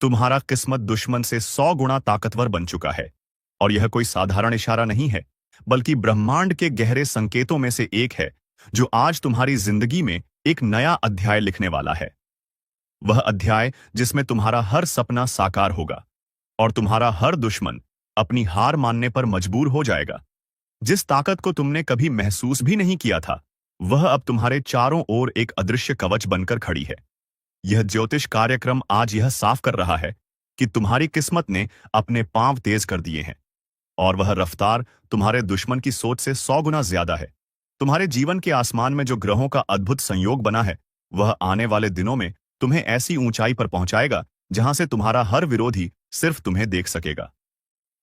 तुम्हारा किस्मत दुश्मन से 100 गुना ताकतवर बन चुका है। और यह कोई साधारण इशारा नहीं है, बल्कि ब्रह्मांड के गहरे संकेतों में से एक है, जो आज तुम्हारी जिंदगी में एक नया अध्याय लिखने वाला है। वह अध्याय जिसमें तुम्हारा हर सपना साकार होगा और तुम्हारा हर दुश्मन अपनी हार मानने पर मजबूर हो जाएगा। जिस ताकत को तुमने कभी महसूस भी नहीं किया था, वह अब तुम्हारे चारों ओर एक अदृश्य कवच बनकर खड़ी है। यह ज्योतिष कार्यक्रम आज यह साफ कर रहा है कि तुम्हारी किस्मत ने अपने पांव तेज कर दिए हैं, और वह रफ्तार तुम्हारे दुश्मन की सोच से 100 गुना ज्यादा है। तुम्हारे जीवन के आसमान में जो ग्रहों का अद्भुत संयोग बना है, वह आने वाले दिनों में तुम्हें ऐसी ऊंचाई पर पहुंचाएगा जहां से तुम्हारा हर विरोधी सिर्फ तुम्हें देख सकेगा,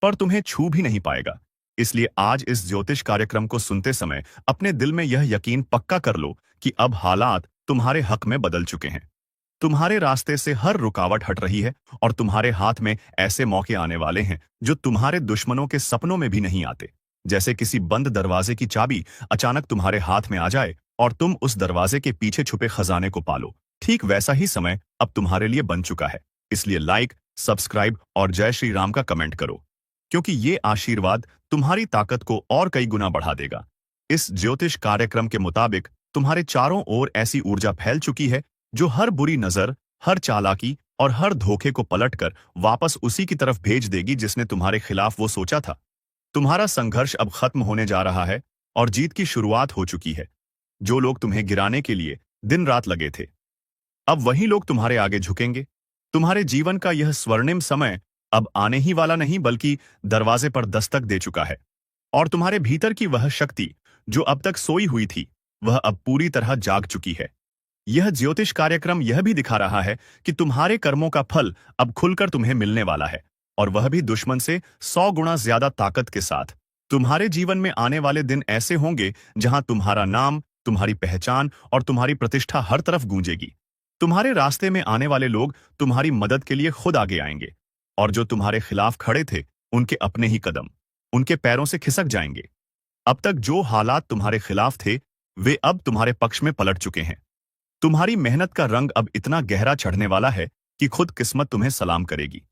पर तुम्हें छू भी नहीं पाएगा। इसलिए आज इस ज्योतिष कार्यक्रम को सुनते समय अपने दिल में यह यकीन पक्का कर लो कि अब हालात तुम्हारे हक में बदल चुके हैं। तुम्हारे रास्ते से हर रुकावट हट रही है और तुम्हारे हाथ में ऐसे मौके आने वाले हैं जो तुम्हारे दुश्मनों के सपनों में भी नहीं आते। जैसे किसी बंद दरवाजे की चाबी अचानक तुम्हारे हाथ में आ जाए और तुम उस दरवाजे के पीछे छुपे खजाने को पालो, ठीक वैसा ही समय अब तुम्हारे लिए बन चुका है। इसलिए लाइक, सब्सक्राइब और जय श्री राम का कमेंट करो, क्योंकि ये आशीर्वाद तुम्हारी ताकत को और कई गुना बढ़ा देगा। इस ज्योतिष कार्यक्रम के मुताबिक तुम्हारे चारों ओर ऐसी ऊर्जा फैल चुकी है जो हर बुरी नजर, हर चालाकी और हर धोखे को पलटकर वापस उसी की तरफ भेज देगी जिसने तुम्हारे खिलाफ वो सोचा था। तुम्हारा संघर्ष अब खत्म होने जा रहा है और जीत की शुरुआत हो चुकी है। जो लोग तुम्हें गिराने के लिए दिन रात लगे थे, अब वही लोग तुम्हारे आगे झुकेंगे। तुम्हारे जीवन का यह स्वर्णिम समय अब आने ही वाला नहीं, बल्कि दरवाजे पर दस्तक दे चुका है। और तुम्हारे भीतर की वह शक्ति जो अब तक सोई हुई थी, वह अब पूरी तरह जाग चुकी है। यह ज्योतिष कार्यक्रम यह भी दिखा रहा है कि तुम्हारे कर्मों का फल अब खुलकर तुम्हें मिलने वाला है, और वह भी दुश्मन से 100 गुना ज्यादा ताकत के साथ। तुम्हारे जीवन में आने वाले दिन ऐसे होंगे जहां तुम्हारा नाम, तुम्हारी पहचान और तुम्हारी प्रतिष्ठा हर तरफ गूंजेगी। तुम्हारे रास्ते में आने वाले लोग तुम्हारी मदद के लिए खुद आगे आएंगे, और जो तुम्हारे खिलाफ खड़े थे, उनके अपने ही कदम उनके पैरों से खिसक जाएंगे। अब तक जो हालात तुम्हारे खिलाफ थे, वे अब तुम्हारे पक्ष में पलट चुके हैं। तुम्हारी मेहनत का रंग अब इतना गहरा चढ़ने वाला है कि खुद किस्मत तुम्हें सलाम करेगी।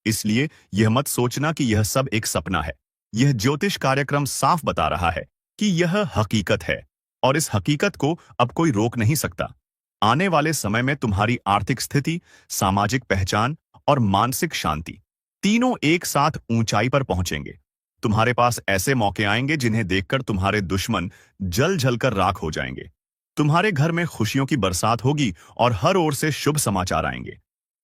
इसलिए यह मत सोचना कि यह सब एक सपना है। यह ज्योतिष कार्यक्रम साफ बता रहा है कि यह हकीकत है, और इस हकीकत को अब कोई रोक नहीं सकता। आने वाले समय में तुम्हारी आर्थिक स्थिति, सामाजिक पहचान और मानसिक शांति तीनों एक साथ ऊंचाई पर पहुंचेंगे। तुम्हारे पास ऐसे मौके आएंगे जिन्हें देखकर तुम्हारे दुश्मन जल जलकर राख हो जाएंगे। तुम्हारे घर में खुशियों की बरसात होगी और हर ओर से शुभ समाचार आएंगे।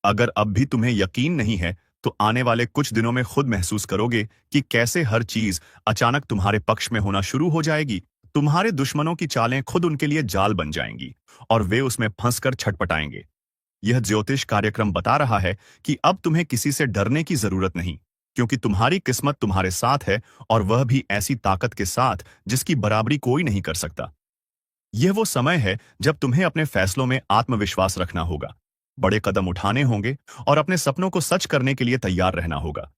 अगर अब भी तुम्हें यकीन नहीं है, तो आने वाले कुछ दिनों में खुद महसूस करोगे कि कैसे हर चीज अचानक तुम्हारे पक्ष में होना शुरू हो जाएगी। तुम्हारे दुश्मनों की चालें खुद उनके लिए जाल बन जाएंगी और वे उसमें फंसकर छटपटाएंगे। यह ज्योतिष कार्यक्रम बता रहा है कि अब तुम्हें किसी से डरने की जरूरत नहीं, क्योंकि तुम्हारी किस्मत तुम्हारे साथ है, और वह भी ऐसी ताकत के साथ जिसकी बराबरी कोई नहीं कर सकता। यह वो समय है जब तुम्हें अपने फैसलों में आत्मविश्वास रखना होगा, बड़े कदम उठाने होंगे और अपने सपनों को सच करने के लिए तैयार रहना होगा।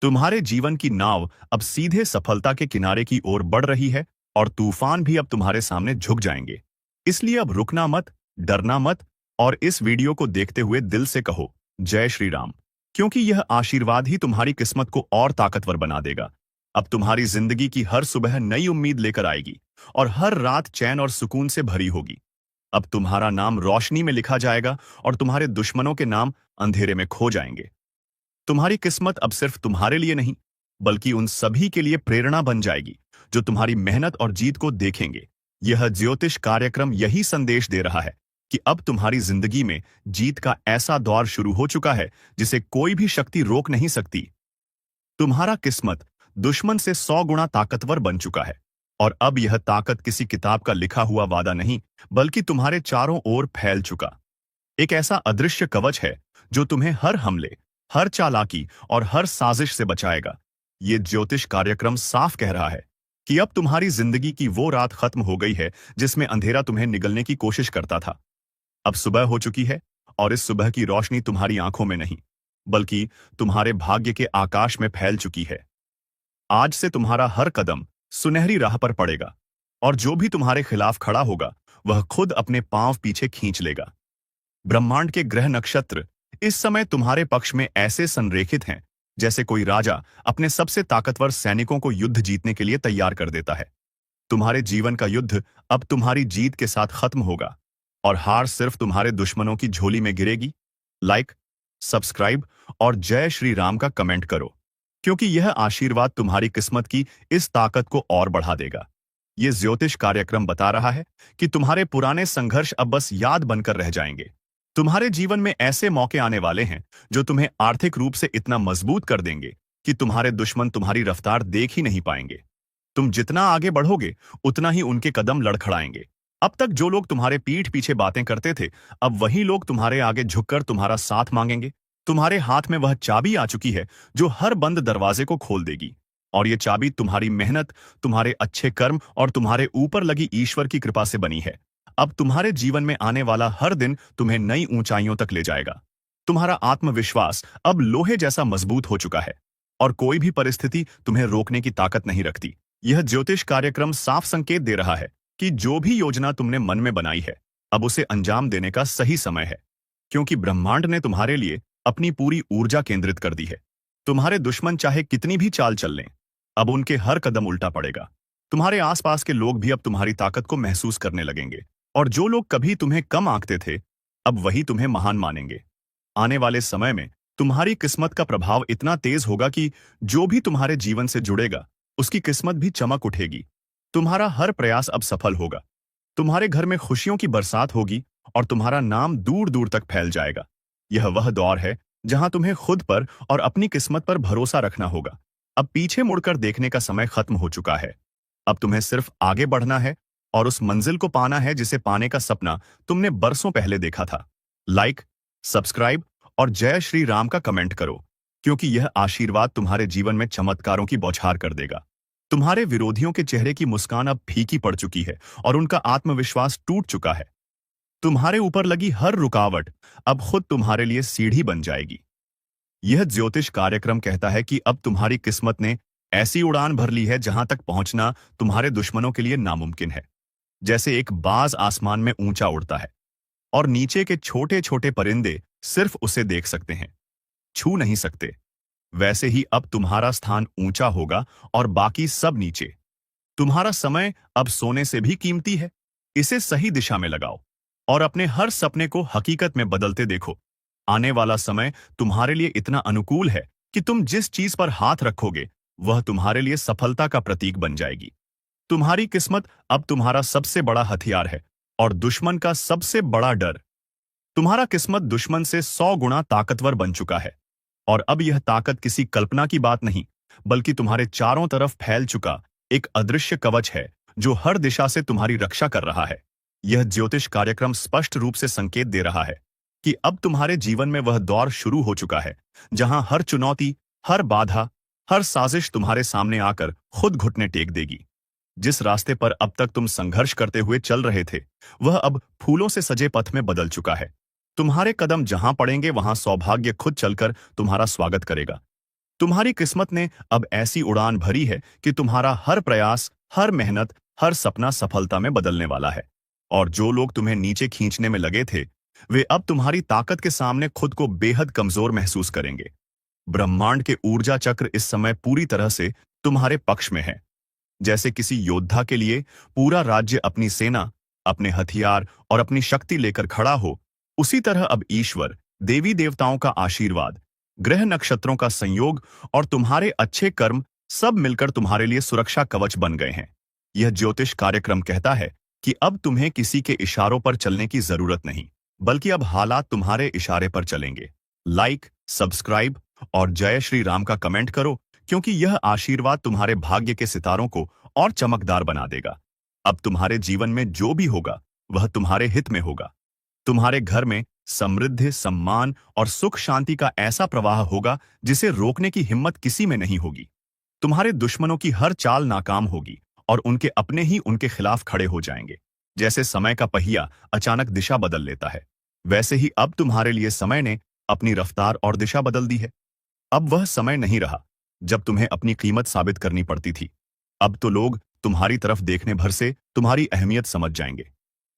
तुम्हारे जीवन की नाव अब सीधे सफलता के किनारे की ओर बढ़ रही है, और तूफान भी अब तुम्हारे सामने झुक जाएंगे। इसलिए अब रुकना मत, डरना मत, और इस वीडियो को देखते हुए दिल से कहो जय श्री राम, क्योंकि यह आशीर्वाद ही तुम्हारी किस्मत को और ताकतवर बना देगा। अब तुम्हारी जिंदगी की हर सुबह नई उम्मीद लेकर आएगी, और हर रात चैन और सुकून से भरी होगी। अब तुम्हारा नाम रोशनी में लिखा जाएगा और तुम्हारे दुश्मनों के नाम अंधेरे में खो जाएंगे। तुम्हारी किस्मत अब सिर्फ तुम्हारे लिए नहीं, बल्कि उन सभी के लिए प्रेरणा बन जाएगी जो तुम्हारी मेहनत और जीत को देखेंगे। यह ज्योतिष कार्यक्रम यही संदेश दे रहा है कि अब तुम्हारी जिंदगी में जीत का ऐसा दौर शुरू हो चुका है जिसे कोई भी शक्ति रोक नहीं सकती। तुम्हारा किस्मत दुश्मन से 100 गुना ताकतवर बन चुका है, और अब यह ताकत किसी किताब का लिखा हुआ वादा नहीं, बल्कि तुम्हारे चारों ओर फैल चुका एक ऐसा अदृश्य कवच है जो तुम्हें हर हमले, हर चालाकी और हर साजिश से बचाएगा। ये ज्योतिष कार्यक्रम साफ कह रहा है कि अब तुम्हारी जिंदगी की वो रात खत्म हो गई है जिसमें अंधेरा तुम्हें निगलने की कोशिश करता था। अब सुबह हो चुकी है, और इस सुबह की रोशनी तुम्हारी आंखों में नहीं, बल्कि तुम्हारे भाग्य के आकाश में फैल चुकी है। आज से तुम्हारा हर कदम सुनहरी राह पर पड़ेगा, और जो भी तुम्हारे खिलाफ खड़ा होगा, वह खुद अपने पांव पीछे खींच लेगा। ब्रह्मांड के ग्रह नक्षत्र इस समय तुम्हारे पक्ष में ऐसे संरेखित हैं जैसे कोई राजा अपने सबसे ताकतवर सैनिकों को युद्ध जीतने के लिए तैयार कर देता है। तुम्हारे जीवन का युद्ध अब तुम्हारी जीत के साथ खत्म होगा और हार सिर्फ तुम्हारे दुश्मनों की झोली में गिरेगी। लाइक, सब्सक्राइब और जय श्री राम का कमेंट करो, क्योंकि यह आशीर्वाद तुम्हारी किस्मत की इस ताकत को और बढ़ा देगा। यह ज्योतिष कार्यक्रम बता रहा है कि तुम्हारे पुराने संघर्ष अब बस याद बनकर रह जाएंगे। तुम्हारे जीवन में ऐसे मौके आने वाले हैं जो तुम्हें आर्थिक रूप से इतना मजबूत कर देंगे कि तुम्हारे दुश्मन तुम्हारी रफ्तार देख ही नहीं पाएंगे। तुम जितना आगे बढ़ोगे उतना ही उनके कदम लड़खड़ाएंगे। अब तक जो लोग तुम्हारे पीठ पीछे बातें करते थे, अब वही लोग तुम्हारे आगे झुककर तुम्हारा साथ मांगेंगे। तुम्हारे हाथ में वह चाबी आ चुकी है जो हर बंद दरवाजे को खोल देगी। और ये चाबी तुम्हारी मेहनत, तुम्हारे अच्छे कर्म और तुम्हारे ऊपर लगी ईश्वर की कृपा से बनी है। अब तुम्हारे जीवन में आने वाला हर दिन तुम्हें नई ऊंचाइयों तक ले जाएगा। तुम्हारा आत्मविश्वास अब लोहे जैसा मजबूत हो चुका है और कोई भी परिस्थिति तुम्हें रोकने की ताकत नहीं रखती। यह ज्योतिष कार्यक्रम साफ संकेत दे रहा है कि जो भी योजना तुमने मन में बनाई है, अब उसे अंजाम देने का सही समय है, क्योंकि ब्रह्मांड ने तुम्हारे लिए अपनी पूरी ऊर्जा केंद्रित कर दी है। तुम्हारे दुश्मन चाहे कितनी भी चाल चल लें, अब उनके हर कदम उल्टा पड़ेगा। तुम्हारे आसपास के लोग भी अब तुम्हारी ताकत को महसूस करने लगेंगे और जो लोग कभी तुम्हें कम आंकते थे, अब वही तुम्हें महान मानेंगे। आने वाले समय में तुम्हारी किस्मत का प्रभाव इतना तेज होगा कि जो भी तुम्हारे जीवन से जुड़ेगा उसकी किस्मत भी चमक उठेगी। तुम्हारा हर प्रयास अब सफल होगा। तुम्हारे घर में खुशियों की बरसात होगी और तुम्हारा नाम दूर दूर तक फैल जाएगा। यह वह दौर है जहां तुम्हें खुद पर और अपनी किस्मत पर भरोसा रखना होगा। अब पीछे मुड़कर देखने का समय खत्म हो चुका है। अब तुम्हें सिर्फ आगे बढ़ना है और उस मंजिल को पाना है जिसे पाने का सपना तुमने बरसों पहले देखा था। लाइक, सब्सक्राइब और जय श्री राम का कमेंट करो, क्योंकि यह आशीर्वाद तुम्हारे जीवन में चमत्कारों की बौछार कर देगा। तुम्हारे विरोधियों के चेहरे की मुस्कान अब फीकी पड़ चुकी है और उनका आत्मविश्वास टूट चुका है। तुम्हारे ऊपर लगी हर रुकावट अब खुद तुम्हारे लिए सीढ़ी बन जाएगी। यह ज्योतिष कार्यक्रम कहता है कि अब तुम्हारी किस्मत ने ऐसी उड़ान भर ली है जहां तक पहुंचना तुम्हारे दुश्मनों के लिए नामुमकिन है। जैसे एक बाज आसमान में ऊंचा उड़ता है और नीचे के छोटे छोटे परिंदे सिर्फ उसे देख सकते हैं, छू नहीं सकते, वैसे ही अब तुम्हारा स्थान ऊंचा होगा और बाकी सब नीचे। तुम्हारा समय अब सोने से भी कीमती है। इसे सही दिशा में लगाओ और अपने हर सपने को हकीकत में बदलते देखो। आने वाला समय तुम्हारे लिए इतना अनुकूल है कि तुम जिस चीज पर हाथ रखोगे वह तुम्हारे लिए सफलता का प्रतीक बन जाएगी। तुम्हारी किस्मत अब तुम्हारा सबसे बड़ा हथियार है और दुश्मन का सबसे बड़ा डर। तुम्हारा किस्मत दुश्मन से 100 गुना ताकतवर बन चुका है और अब यह ताकत किसी कल्पना की बात नहीं, बल्कि तुम्हारे चारों तरफ फैल चुका एक अदृश्य कवच है जो हर दिशा से तुम्हारी रक्षा कर रहा है। यह ज्योतिष कार्यक्रम स्पष्ट रूप से संकेत दे रहा है कि अब तुम्हारे जीवन में वह दौर शुरू हो चुका है जहां हर चुनौती, हर बाधा, हर साजिश तुम्हारे सामने आकर खुद घुटने टेक देगी। जिस रास्ते पर अब तक तुम संघर्ष करते हुए चल रहे थे, वह अब फूलों से सजे पथ में बदल चुका है। तुम्हारे कदम जहां पड़ेंगे वहां सौभाग्य खुद चलकर तुम्हारा स्वागत करेगा। तुम्हारी किस्मत ने अब ऐसी उड़ान भरी है कि तुम्हारा हर प्रयास, हर मेहनत, हर सपना सफलता में बदलने वाला है। और जो लोग तुम्हें नीचे खींचने में लगे थे, वे अब तुम्हारी ताकत के सामने खुद को बेहद कमजोर महसूस करेंगे। ब्रह्मांड के ऊर्जा चक्र इस समय पूरी तरह से तुम्हारे पक्ष में है। जैसे किसी योद्धा के लिए पूरा राज्य अपनी सेना, अपने हथियार और अपनी शक्ति लेकर खड़ा हो, उसी तरह अब ईश्वर, देवी देवताओं का आशीर्वाद, ग्रह नक्षत्रों का संयोग और तुम्हारे अच्छे कर्म सब मिलकर तुम्हारे लिए सुरक्षा कवच बन गए हैं। यह ज्योतिष कार्यक्रम कहता है कि अब तुम्हें किसी के इशारों पर चलने की जरूरत नहीं, बल्कि अब हालात तुम्हारे इशारे पर चलेंगे। लाइक, सब्सक्राइब और जय श्री राम का कमेंट करो, क्योंकि यह आशीर्वाद तुम्हारे भाग्य के सितारों को और चमकदार बना देगा। अब तुम्हारे जीवन में जो भी होगा वह तुम्हारे हित में होगा। तुम्हारे घर में समृद्धि, सम्मान और सुख शांति का ऐसा प्रवाह होगा जिसे रोकने की हिम्मत किसी में नहीं होगी। तुम्हारे दुश्मनों की हर चाल नाकाम होगी और उनके अपने ही उनके खिलाफ खड़े हो जाएंगे। जैसे समय का पहिया अचानक दिशा बदल लेता है, वैसे ही अब तुम्हारे लिए समय ने अपनी रफ्तार और दिशा बदल दी है। अब वह समय नहीं रहा जब तुम्हें अपनी कीमत साबित करनी पड़ती थी। अब तो लोग तुम्हारी तरफ देखने भर से तुम्हारी अहमियत समझ जाएंगे।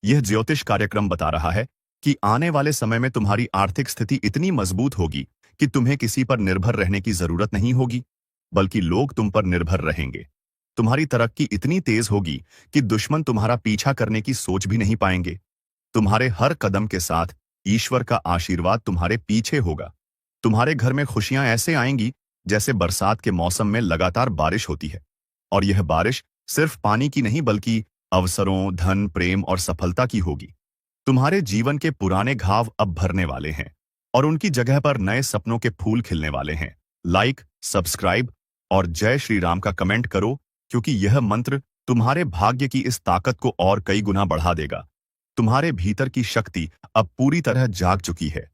यह ज्योतिष कार्यक्रम बता रहा है कि आने वाले समय में तुम्हारी आर्थिक स्थिति इतनी मजबूत होगी कि तुम्हें किसी पर निर्भर रहने की जरूरत नहीं होगी, बल्कि लोग तुम पर निर्भर रहेंगे। तुम्हारी तरक्की इतनी तेज होगी कि दुश्मन तुम्हारा पीछा करने की सोच भी नहीं पाएंगे। तुम्हारे हर कदम के साथ ईश्वर का आशीर्वाद तुम्हारे पीछे होगा। तुम्हारे घर में खुशियां ऐसे आएंगी जैसे बरसात के मौसम में लगातार बारिश होती है। और यह बारिश सिर्फ पानी की नहीं बल्कि अवसरों, धन, प्रेम और सफलता की होगी। तुम्हारे जीवन के पुराने घाव अब भरने वाले हैं और उनकी जगह पर नए सपनों के फूल खिलने वाले हैं। लाइक, सब्सक्राइब और जय श्री राम का कमेंट करो, क्योंकि यह मंत्र तुम्हारे भाग्य की इस ताकत को और कई गुना बढ़ा देगा। तुम्हारे भीतर की शक्ति अब पूरी तरह जाग चुकी है।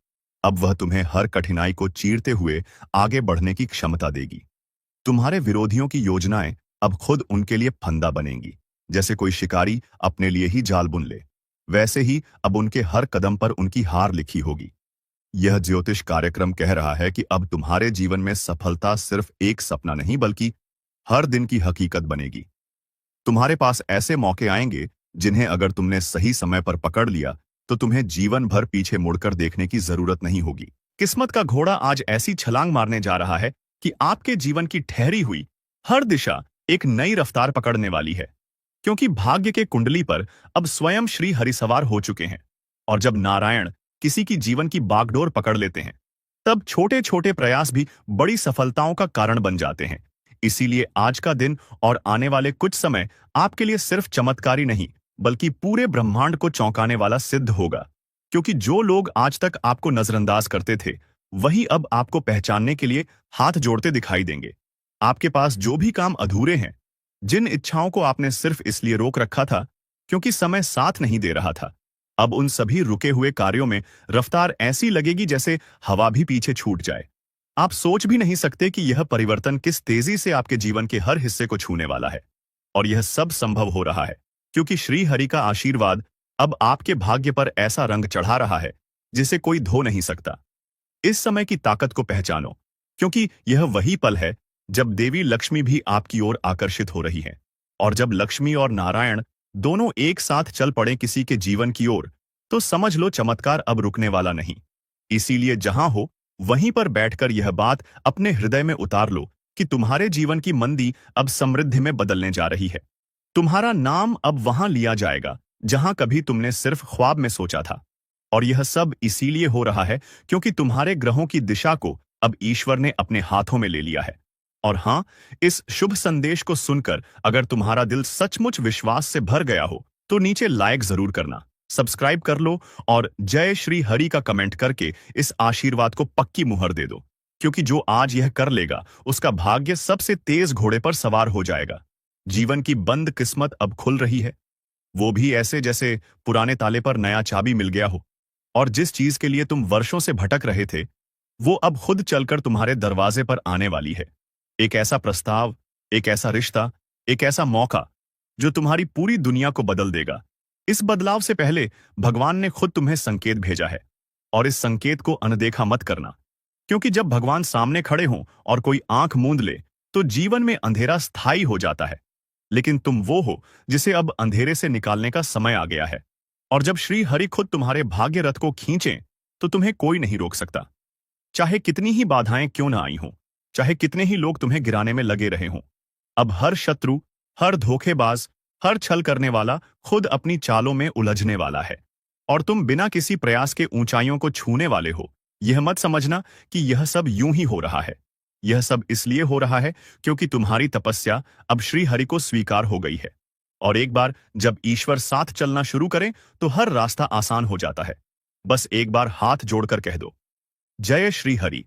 अब वह तुम्हें हर कठिनाई को चीरते हुए आगे बढ़ने की क्षमता देगी। तुम्हारे विरोधियों की योजनाएं अब खुद उनके लिए फंदा बनेंगी। जैसे कोई शिकारी अपने लिए ही जाल बुन ले, वैसे ही अब उनके हर कदम पर उनकी हार लिखी होगी। यह ज्योतिष कार्यक्रम कह रहा है कि अब तुम्हारे जीवन में सफलता सिर्फ एक सपना नहीं बल्कि हर दिन की हकीकत बनेगी। तुम्हारे पास ऐसे मौके आएंगे जिन्हें अगर तुमने सही समय पर पकड़ लिया तो तुम्हें जीवन भर पीछे मुड़कर देखने की जरूरत नहीं होगी। किस्मत का घोड़ा आज ऐसी छलांग मारने जा रहा है कि आपके जीवन की ठहरी हुई हर दिशा एक नई रफ्तार पकड़ने वाली है, क्योंकि भाग्य के कुंडली पर अब स्वयं श्री हरि सवार हो चुके हैं। और जब नारायण किसी की जीवन की बागडोर पकड़ लेते हैं, तब छोटे छोटे प्रयास भी बड़ी सफलताओं का कारण बन जाते हैं। इसीलिए आज का दिन और आने वाले कुछ समय आपके लिए सिर्फ चमत्कारी नहीं बल्कि पूरे ब्रह्मांड को चौंकाने वाला सिद्ध होगा। क्योंकि जो लोग आज तक आपको नजरअंदाज करते थे, वही अब आपको पहचानने के लिए हाथ जोड़ते दिखाई देंगे। आपके पास जो भी काम अधूरे हैं, जिन इच्छाओं को आपने सिर्फ इसलिए रोक रखा था क्योंकि समय साथ नहीं दे रहा था, अब उन सभी रुके हुए कार्यों में रफ्तार ऐसी लगेगी जैसे हवा भी पीछे छूट जाए। आप सोच भी नहीं सकते कि यह परिवर्तन किस तेजी से आपके जीवन के हर हिस्से को छूने वाला है। और यह सब संभव हो रहा है क्योंकि श्री हरि का आशीर्वाद अब आपके भाग्य पर ऐसा रंग चढ़ा रहा है जिसे कोई धो नहीं सकता। इस समय की ताकत को पहचानो, क्योंकि यह वही पल है जब देवी लक्ष्मी भी आपकी ओर आकर्षित हो रही है। और जब लक्ष्मी और नारायण दोनों एक साथ चल पड़े किसी के जीवन की ओर, तो समझ लो चमत्कार अब रुकने वाला नहीं। इसीलिए जहां हो वहीं पर बैठकर यह बात अपने हृदय में उतार लो कि तुम्हारे जीवन की मंदी अब समृद्धि में बदलने जा रही है। तुम्हारा नाम अब वहां लिया जाएगा जहां कभी तुमने सिर्फ ख्वाब में सोचा था। और यह सब इसीलिए हो रहा है क्योंकि तुम्हारे ग्रहों की दिशा को अब ईश्वर ने अपने हाथों में ले लिया है। और हां, इस शुभ संदेश को सुनकर अगर तुम्हारा दिल सचमुच विश्वास से भर गया हो तो नीचे लाइक जरूर करना, सब्सक्राइब कर लो और जय श्री हरि का कमेंट करके इस आशीर्वाद को पक्की मुहर दे दो। क्योंकि जो आज यह कर लेगा उसका भाग्य सबसे तेज घोड़े पर सवार हो जाएगा। जीवन की बंद किस्मत अब खुल रही है, वो भी ऐसे जैसे पुराने ताले पर नया चाबी मिल गया हो। और जिस चीज के लिए तुम वर्षों से भटक रहे थे, वो अब खुद चलकर तुम्हारे दरवाजे पर आने वाली है। एक ऐसा प्रस्ताव, एक ऐसा रिश्ता, एक ऐसा मौका जो तुम्हारी पूरी दुनिया को बदल देगा। इस बदलाव से पहले भगवान ने खुद तुम्हें संकेत भेजा है, और इस संकेत को अनदेखा मत करना। क्योंकि जब भगवान सामने खड़े हों और कोई आंख मूंद ले तो जीवन में अंधेरा स्थायी हो जाता है। लेकिन तुम वो हो जिसे अब अंधेरे से निकालने का समय आ गया है। और जब श्री हरि खुद तुम्हारे भाग्य रथ को खींचे तो तुम्हें कोई नहीं रोक सकता। चाहे कितनी ही बाधाएं क्यों ना आई हों, चाहे कितने ही लोग तुम्हें गिराने में लगे रहे हों, अब हर शत्रु, हर धोखेबाज, हर छल करने वाला खुद अपनी चालों में उलझने वाला है। और तुम बिना किसी प्रयास के ऊंचाइयों को छूने वाले हो। यह मत समझना कि यह सब यूं ही हो रहा है। यह सब इसलिए हो रहा है क्योंकि तुम्हारी तपस्या अब श्री हरि को स्वीकार हो गई है। और एक बार जब ईश्वर साथ चलना शुरू करें तो हर रास्ता आसान हो जाता है। बस एक बार हाथ जोड़कर कह दो, जय श्री हरि।